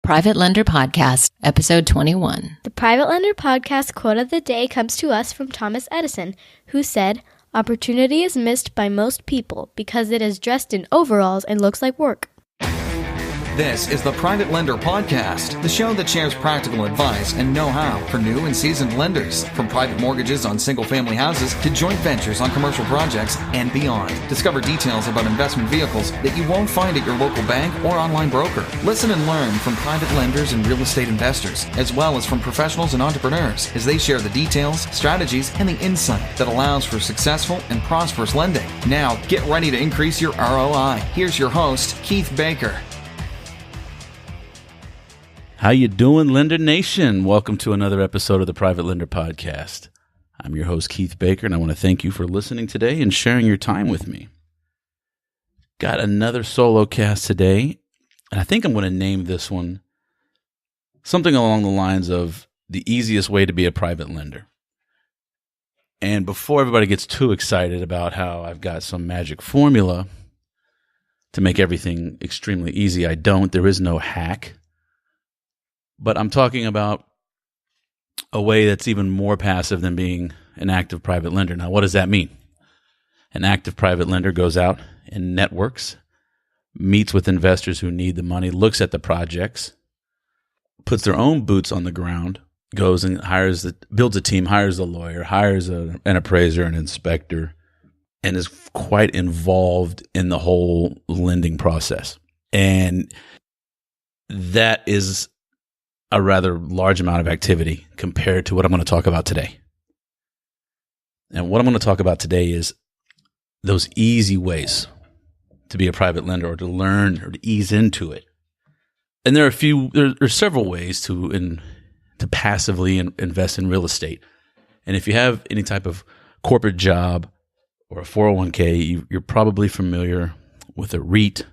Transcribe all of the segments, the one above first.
Private Lender Podcast, Episode 21. The Private Lender Podcast quote of the day comes to us from Thomas Edison, who said, "Opportunity is missed by most people because it is dressed in overalls and looks like work." This is the Private Lender Podcast, the show that shares practical advice and know-how for new and seasoned lenders, from private mortgages on single-family houses to joint ventures on commercial projects and beyond. Discover details about investment vehicles that you won't find at your local bank or online broker. Listen and learn from private lenders and real estate investors, as well as from professionals and entrepreneurs, as they share the details, strategies, and the insight that allows for successful and prosperous lending. Now, get ready to increase your ROI. Here's your host, Keith Baker. How you doing, Lender Nation? Welcome to another episode of the Private Lender Podcast. I'm your host, Keith Baker, and I want to thank you for listening today and sharing your time with me. Got another solo cast today, and I think I'm going to name this one something along the lines of the easiest way to be a private lender. And before everybody gets too excited about how I've got some magic formula to make everything extremely easy, I don't. There is no hack. But I'm talking about a way that's even more passive than being an active private lender. Now, what does that mean? An active private lender goes out and networks, meets with investors who need the money, looks at the projects, puts their own boots on the ground, goes and builds a team, hires a lawyer, hires an appraiser, an inspector, and is quite involved in the whole lending process. And that is a rather large amount of activity compared to what I'm going to talk about today. And what I'm going to talk about today is those easy ways to be a private lender or to learn or to ease into it. And there are several ways to passively invest in real estate. And if you have any type of corporate job or a 401k, you're probably familiar with a REIT,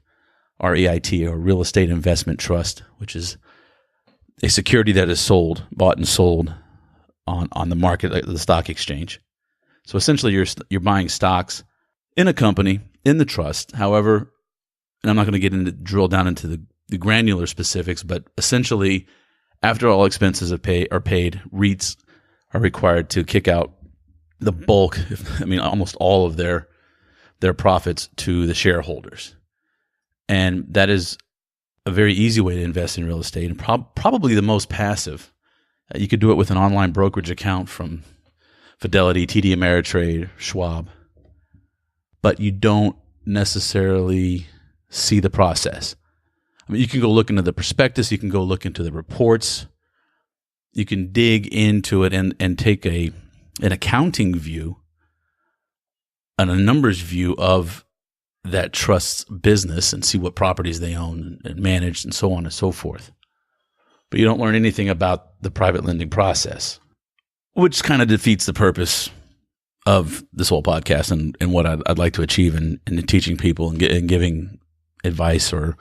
R-E-I-T, or real estate investment trust, which is a security that is bought and sold on the market, like the stock exchange. So essentially, you're buying stocks in a company, in the trust. However, and I'm not going to drill down into the granular specifics, but essentially, after all expenses are paid, REITs are required to kick out the bulk, almost all of their profits to the shareholders. And that is a very easy way to invest in real estate, and probably the most passive. You could do it with an online brokerage account from Fidelity, TD Ameritrade, Schwab, but you don't necessarily see the process. You can go look into the prospectus, you can go look into the reports, you can dig into it and take an accounting view and a numbers view of that trust's business and see what properties they own and manage and so on and so forth. But you don't learn anything about the private lending process, which kind of defeats the purpose of this whole podcast and what I'd like to achieve in teaching people and giving advice or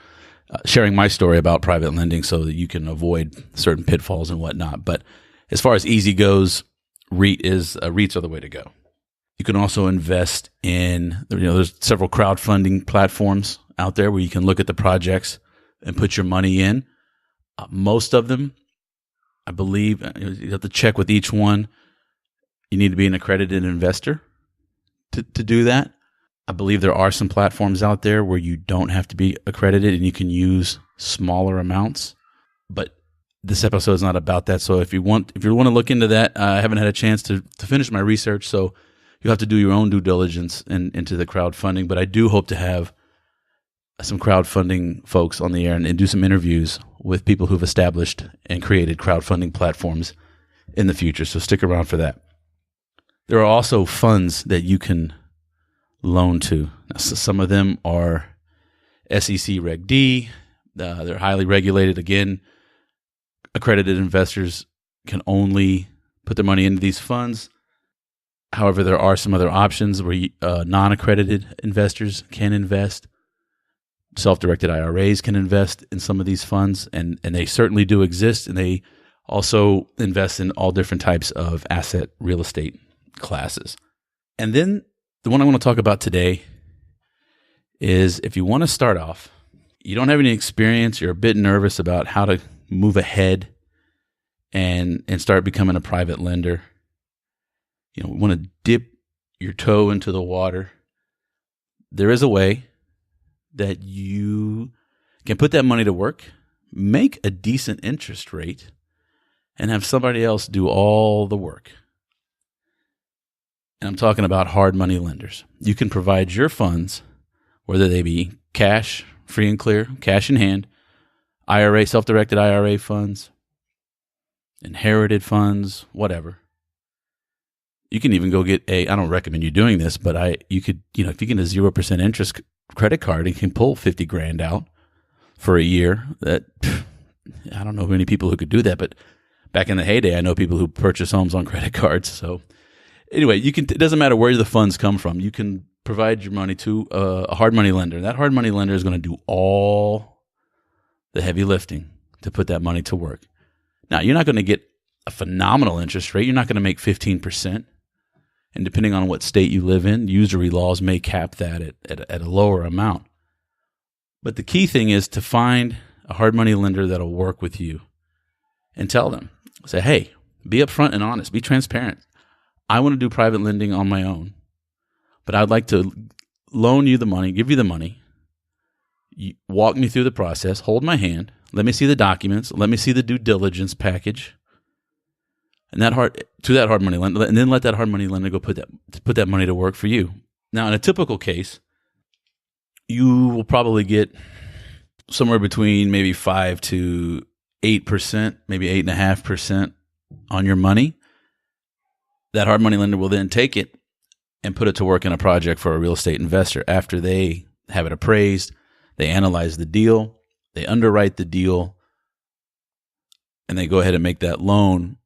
sharing my story about private lending so that you can avoid certain pitfalls and whatnot. But as far as easy goes, REITs are the way to go. You can also invest in, there's several crowdfunding platforms out there where you can look at the projects and put your money in. Most of them, I believe, you have to check with each one. You need to be an accredited investor to do that. I believe there are some platforms out there where you don't have to be accredited and you can use smaller amounts. But this episode is not about that. So if you want to look into that, I haven't had a chance to finish my research, so you have to do your own due diligence into the crowdfunding, but I do hope to have some crowdfunding folks on the air and do some interviews with people who've established and created crowdfunding platforms in the future, so stick around for that. There are also funds that you can loan to. Now, so some of them are SEC Reg D. They're highly regulated. Again, accredited investors can only put their money into these funds. However, there are some other options where non-accredited investors can invest. Self-directed IRAs can invest in some of these funds, and they certainly do exist, and they also invest in all different types of asset real estate classes. And then the one I want to talk about today is if you want to start off, you don't have any experience, you're a bit nervous about how to move ahead and start becoming a private lender, we want to dip your toe into the water. There is a way that you can put that money to work, make a decent interest rate, and have somebody else do all the work. And I'm talking about hard money lenders. You can provide your funds, whether they be cash, free and clear, cash in hand, IRA, self-directed IRA funds, inherited funds, whatever. You can even go get I don't recommend you doing this, but you could, if you get a 0% interest credit card and can pull $50,000 out for a year, I don't know many people who could do that, but back in the heyday, I know people who purchase homes on credit cards. So anyway, it doesn't matter where the funds come from. You can provide your money to a hard money lender. That hard money lender is going to do all the heavy lifting to put that money to work. Now, you're not going to get a phenomenal interest rate. You're not going to make 15%. And depending on what state you live in, usury laws may cap that at a lower amount. But the key thing is to find a hard money lender that'll work with you and tell them, say, hey, be upfront and honest, be transparent. I want to do private lending on my own, but I'd like to loan you the money, give you the money, walk me through the process, hold my hand, let me see the documents, let me see the due diligence package. And that hard money lender, and then let that hard money lender go put that money to work for you. Now, in a typical case, you will probably get somewhere between maybe 5 to 8%, maybe 8.5% on your money. That hard money lender will then take it and put it to work in a project for a real estate investor. After they have it appraised, they analyze the deal, they underwrite the deal, and they go ahead and make that loan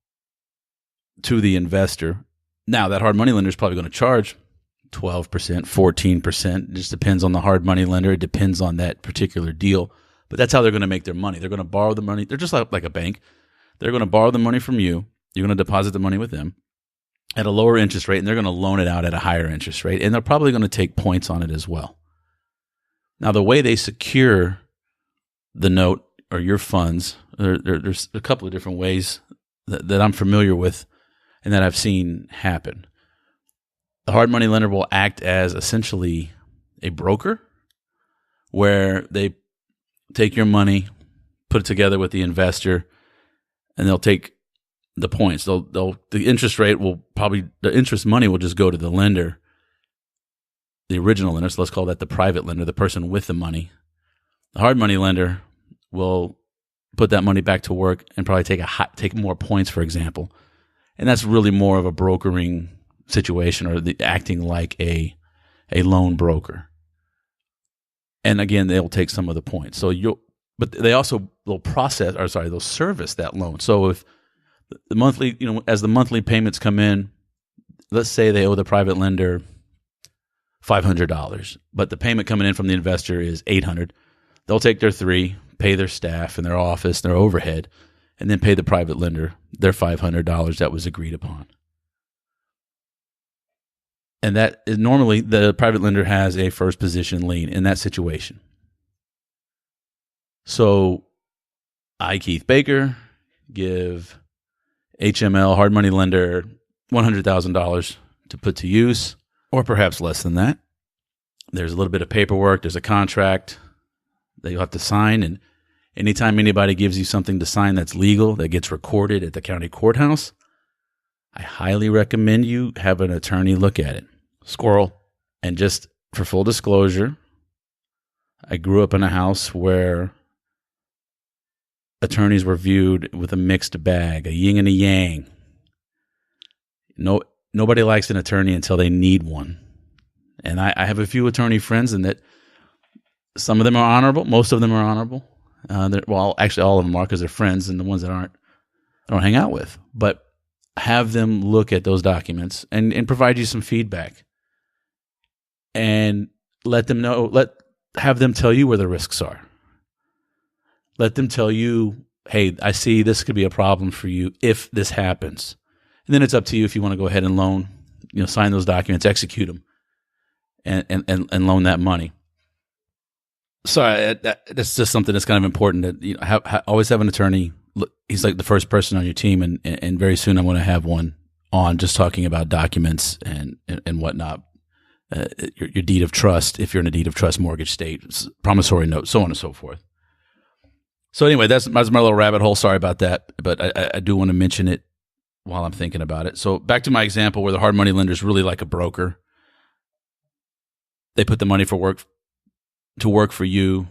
to the investor. Now, that hard money lender is probably going to charge 12%, 14%. It just depends on the hard money lender. It depends on that particular deal. But that's how they're going to make their money. They're going to borrow the money. They're just like a bank. They're going to borrow the money from you. You're going to deposit the money with them at a lower interest rate, and they're going to loan it out at a higher interest rate. And they're probably going to take points on it as well. Now, the way they secure the note or your funds, there's a couple of different ways that I'm familiar with and that I've seen happen. The hard money lender will act as essentially a broker where they take your money, put it together with the investor, and they'll take the points. The interest rate the interest money will just go to the lender, the original lender. So let's call that the private lender, the person with the money. The hard money lender will put that money back to work and probably take more points, for example. And that's really more of a brokering situation, or acting like a loan broker. And again, they'll take some of the points. But they'll service that loan. So if the monthly, as the monthly payments come in, let's say they owe the private lender $500, but the payment coming in from the investor is $800. They'll take their $300, pay their staff and their office, their overhead, and then pay the private lender their $500 that was agreed upon. And that is normally the private lender has a first position lien in that situation. So I, Keith Baker, give HML, hard money lender, $100,000 to put to use, or perhaps less than that. There's a little bit of paperwork. There's a contract that you'll have to sign. And anytime anybody gives you something to sign that's legal, that gets recorded at the county courthouse, I highly recommend you have an attorney look at it. Squirrel. And just for full disclosure, I grew up in a house where attorneys were viewed with a mixed bag, a yin and a yang. Nobody likes an attorney until they need one. And I have a few attorney friends, and that some of them are honorable. Most of them are honorable. Actually, all of them are, because they're friends, and the ones that aren't, I don't hang out with. But have them look at those documents and provide you some feedback. And let them know, have them tell you where the risks are. Let them tell you, hey, I see this could be a problem for you if this happens. And then it's up to you if you want to go ahead and loan, sign those documents, execute them, and loan that money. Sorry, that's just something that's kind of important. That always have an attorney. He's like the first person on your team, and very soon I'm going to have one on just talking about documents and whatnot. Your deed of trust, if you're in a deed of trust, mortgage state, promissory note, so on and so forth. So anyway, that's my little rabbit hole. Sorry about that, but I do want to mention it while I'm thinking about it. So back to my example where the hard money lender is really like a broker. They put the money to work for you.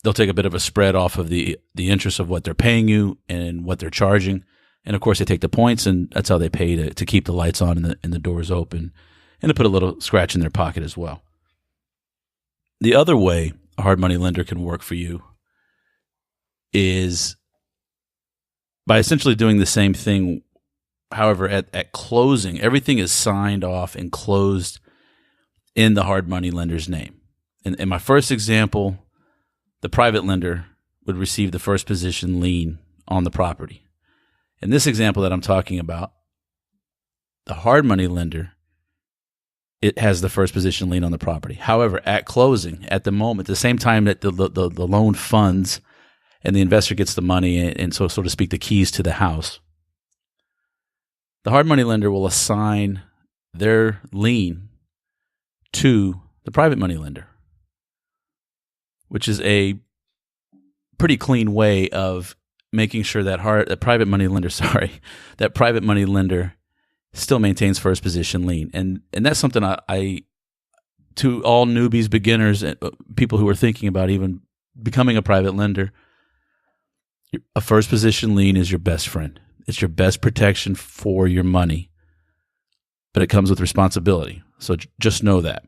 They'll take a bit of a spread off of the interest of what they're paying you and what they're charging. And of course, they take the points, and that's how they pay to keep the lights on and the doors open, and to put a little scratch in their pocket as well. The other way a hard money lender can work for you is by essentially doing the same thing. However, at closing, everything is signed off and closed in the hard money lender's name. In my first example, the private lender would receive the first position lien on the property. In this example that I'm talking about, the hard money lender, it has the first position lien on the property. However, at closing, at the moment, the same time that the loan funds and the investor gets the money and so to speak, the keys to the house, the hard money lender will assign their lien to the private money lender, which is a pretty clean way of making sure that private money lender still maintains first position lien. And that's something I to all newbies, beginners, people who are thinking about even becoming a private lender, a first position lien is your best friend. It's your best protection for your money, but it comes with responsibility. So just know that.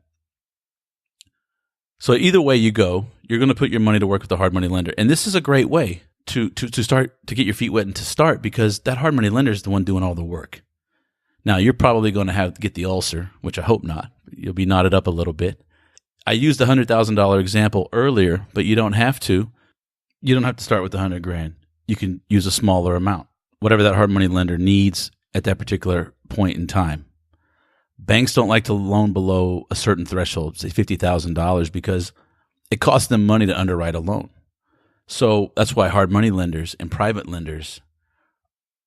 So either way you go, you're going to put your money to work with the hard money lender. And this is a great way to start, to get your feet wet and to start, because that hard money lender is the one doing all the work. Now, you're probably going to have to get the ulcer, which I hope not. You'll be knotted up a little bit. I used the $100,000 example earlier, but you don't have to. You don't have to start with the $100,000. You can use a smaller amount, whatever that hard money lender needs at that particular point in time. Banks don't like to loan below a certain threshold, say $50,000, because it costs them money to underwrite a loan. So that's why hard money lenders and private lenders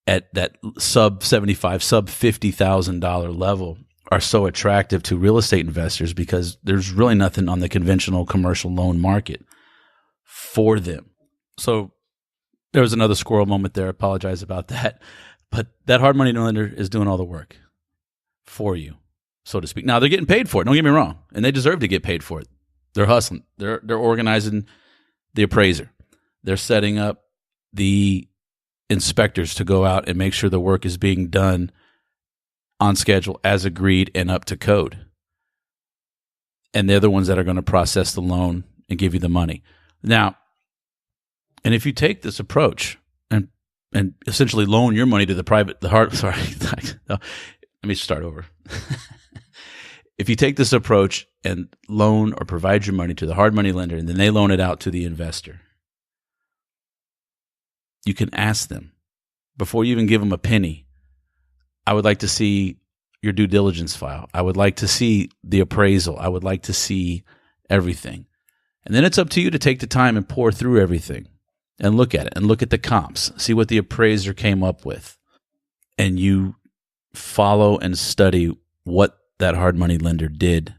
at that sub $50,000 level are so attractive to real estate investors, because there's really nothing on the conventional commercial loan market for them. So there was another squirrel moment there. I apologize about that. But that hard money lender is doing all the work for you, so to speak. Now, they're getting paid for it. Don't get me wrong. And they deserve to get paid for it. They're hustling. They're organizing the appraiser. They're setting up the inspectors to go out and make sure the work is being done on schedule, as agreed, and up to code. And they're the ones that are going to process the loan and give you the money. Now, and if you take this approach and essentially loan your money to let me start over. If you take this approach and loan or provide your money to the hard money lender, and then they loan it out to the investor, you can ask them, before you even give them a penny, I would like to see your due diligence file. I would like to see the appraisal. I would like to see everything. And then it's up to you to take the time and pour through everything and look at it and look at the comps, see what the appraiser came up with. And you follow and study what that hard money lender did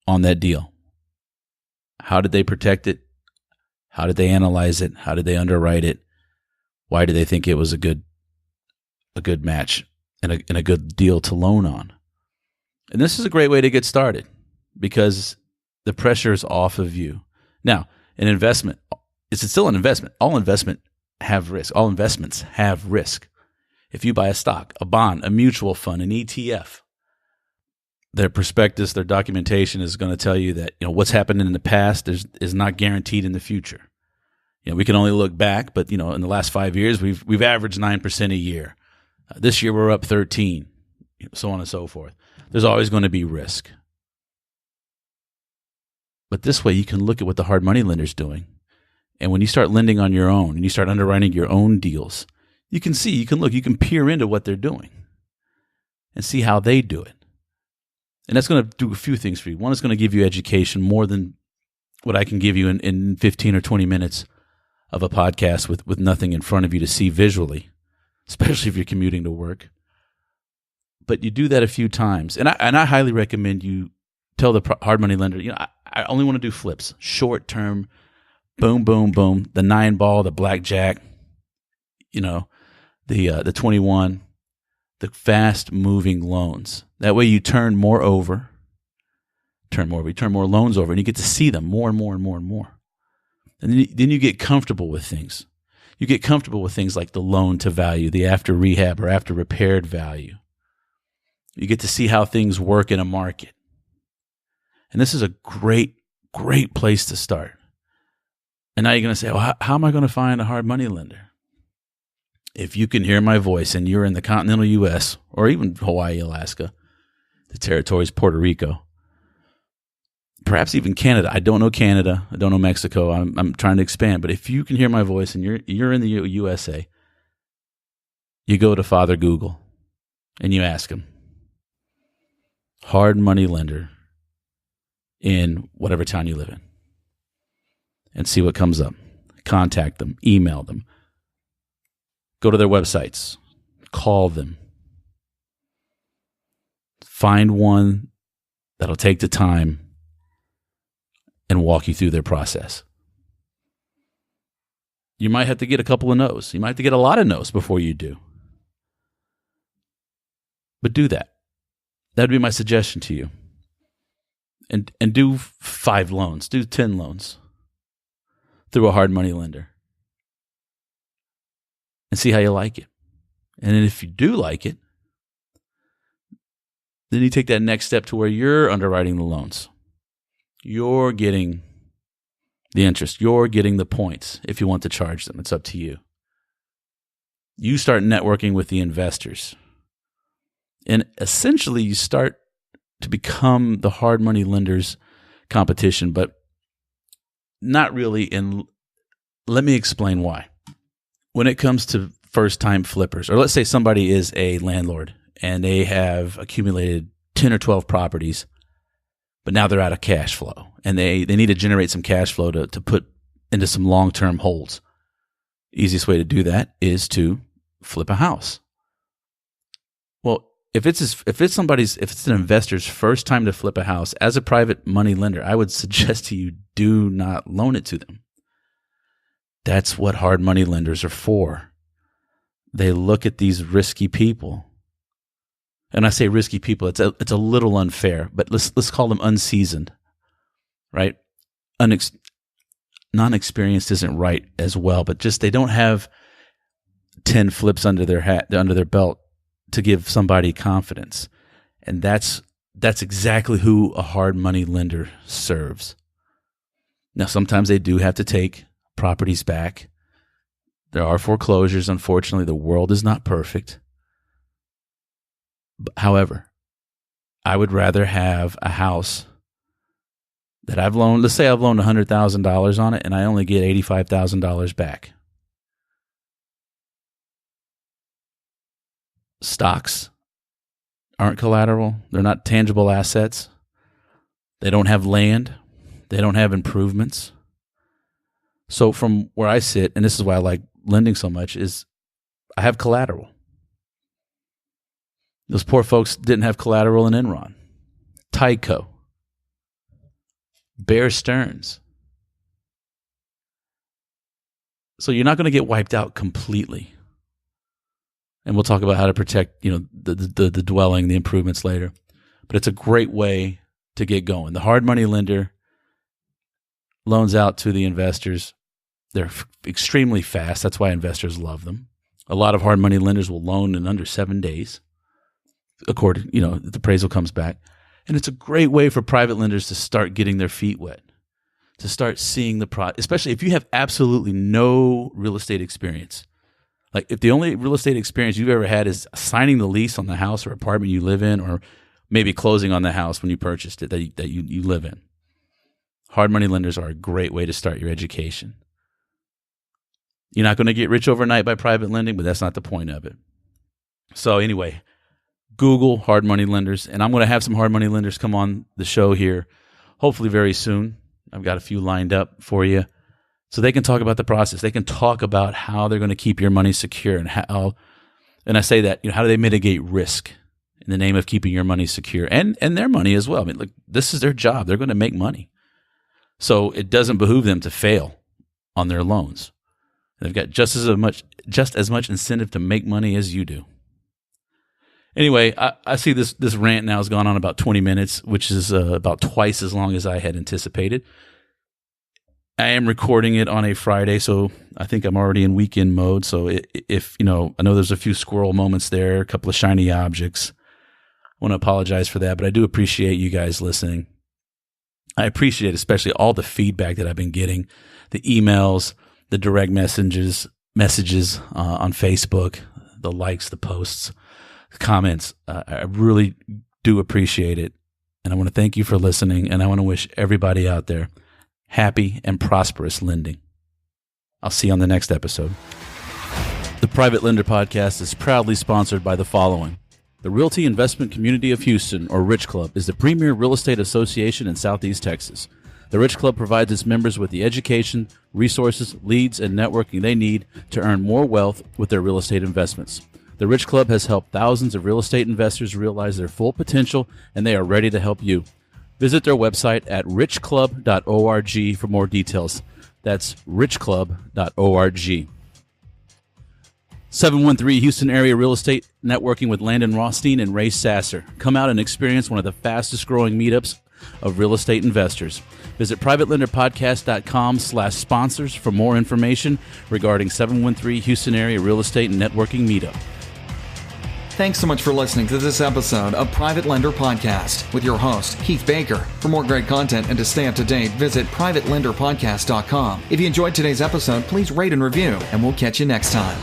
on that deal. How did they protect it? How did they analyze it? How did they underwrite it? Why do they think it was a good match and a good deal to loan on? And this is a great way to get started, because the pressure is off of you. Now, an investment, is it still an investment? All investments have risk. All investments have risk. If you buy a stock, a bond, a mutual fund, an ETF, their prospectus, their documentation is going to tell you that, what's happened in the past is not guaranteed in the future. We can only look back, but in the last 5 years, we've averaged 9% a year. This year we're up 13, so on and so forth. There's always going to be risk. But this way you can look at what the hard money lender's doing. And when you start lending on your own and you start underwriting your own deals, you can peer into what they're doing and see how they do it. And that's going to do a few things for you. One, is going to give you education more than what I can give you in 15 or 20 minutes of a podcast with nothing in front of you to see visually, especially if you're commuting to work. But you do that a few times. And I highly recommend you tell the hard money lender, I only want to do flips, short term, boom, boom, boom, the 9-ball, the blackjack, the 21, the fast moving loans. That way you turn more loans over, and you get to see them more and more and more and more. And then you get comfortable with things. You get comfortable with things like the loan to value, the after rehab or after repaired value. You get to see how things work in a market. And this is a great, great place to start. And now you're going to say, well, how am I going to find a hard money lender? If you can hear my voice and you're in the continental U.S. or even Hawaii, Alaska, the territories, Puerto Rico, perhaps even Canada. I don't know Canada. I don't know Mexico. I'm trying to expand. But if you can hear my voice and you're in the USA, you go to Father Google and you ask him, hard money lender in whatever town you live in, and see what comes up. Contact them, email them, go to their websites, call them, find one that'll take the time and walk you through their process. You might have to get a couple of no's. You might have to get a lot of no's before you do. But do that. That would be my suggestion to you. And do 5 loans, do 10 loans through a hard money lender. And see how you like it. And then if you do like it, then you take that next step to where you're underwriting the loans. You're getting the interest. You're getting the points if you want to charge them. It's up to you. You start networking with the investors. And essentially, you start to become the hard money lender's competition, but not really. And let me explain why. When it comes to first-time flippers, or let's say somebody is a landlord and they have accumulated 10 or 12 properties, but now they're out of cash flow and they need to generate some cash flow to put into some long-term holds. Easiest way to do that is to flip a house. Well, if it's an investor's first time to flip a house as a private money lender, I would suggest to you, do not loan it to them. That's what hard money lenders are for. They look at these risky people. And I say risky people, it's a little unfair, but let's call them unseasoned, right? Non-experienced isn't right as well, but just they don't have 10 flips under their belt to give somebody confidence. And that's exactly who a hard money lender serves. Now, sometimes they do have to take properties back. There are foreclosures. Unfortunately, the world is not perfect. However, I would rather have a house that I've loaned, let's say I've loaned $100,000 on it and I only get $85,000 back. Stocks aren't collateral. They're not tangible assets. They don't have land. They don't have improvements. So from where I sit, and this is why I like lending so much, is I have collateral. Those poor folks didn't have collateral in Enron, Tyco, Bear Stearns. So you're not going to get wiped out completely. And we'll talk about how to protect, the dwelling, the improvements later. But it's a great way to get going. The hard money lender loans out to the investors. They're extremely fast. That's why investors love them. A lot of hard money lenders will loan in under 7 days. According, the appraisal comes back. And it's a great way for private lenders to start getting their feet wet, to start seeing the especially if you have absolutely no real estate experience. Like if the only real estate experience you've ever had is signing the lease on the house or apartment you live in, or maybe closing on the house when you purchased it that you live in. Hard money lenders are a great way to start your education. You're not going to get rich overnight by private lending, but that's not the point of it. So anyway, Google hard money lenders, and I'm going to have some hard money lenders come on the show here, hopefully very soon. I've got a few lined up for you. So they can talk about the process. They can talk about how they're going to keep your money secure and how, and I say that, how do they mitigate risk in the name of keeping your money secure and their money as well. I mean, look, this is their job. They're going to make money. So it doesn't behoove them to fail on their loans. They've got just as much incentive to make money as you do. Anyway, I see this rant now has gone on about 20 minutes, which is about twice as long as I had anticipated. I am recording it on a Friday, so I think I'm already in weekend mode. So if I know there's a few squirrel moments there, a couple of shiny objects. I want to apologize for that, but I do appreciate you guys listening. I appreciate especially all the feedback that I've been getting, the emails, the direct messages on Facebook, the likes, the posts, the comments. I really do appreciate it, and I want to thank you for listening, and I want to wish everybody out there happy and prosperous lending. I'll see you on the next episode. The Private Lender Podcast is proudly sponsored by the following. The Realty Investment Community of Houston, or Rich Club, is the premier real estate association in Southeast Texas. The Rich Club provides its members with the education, resources, leads, and networking they need to earn more wealth with their real estate investments. The Rich Club has helped thousands of real estate investors realize their full potential, and they are ready to help you. Visit their website at richclub.org for more details. That's richclub.org. 713 Houston Area Real Estate Networking with Landon Rothstein and Ray Sasser. Come out and experience one of the fastest growing meetups of real estate investors. Visit privatelenderpodcast.com/sponsors for more information regarding 713 Houston Area Real Estate Networking Meetup. Thanks so much for listening to this episode of Private Lender Podcast with your host, Keith Baker. For more great content and to stay up to date, visit privatelenderpodcast.com. If you enjoyed today's episode, please rate and review, and we'll catch you next time.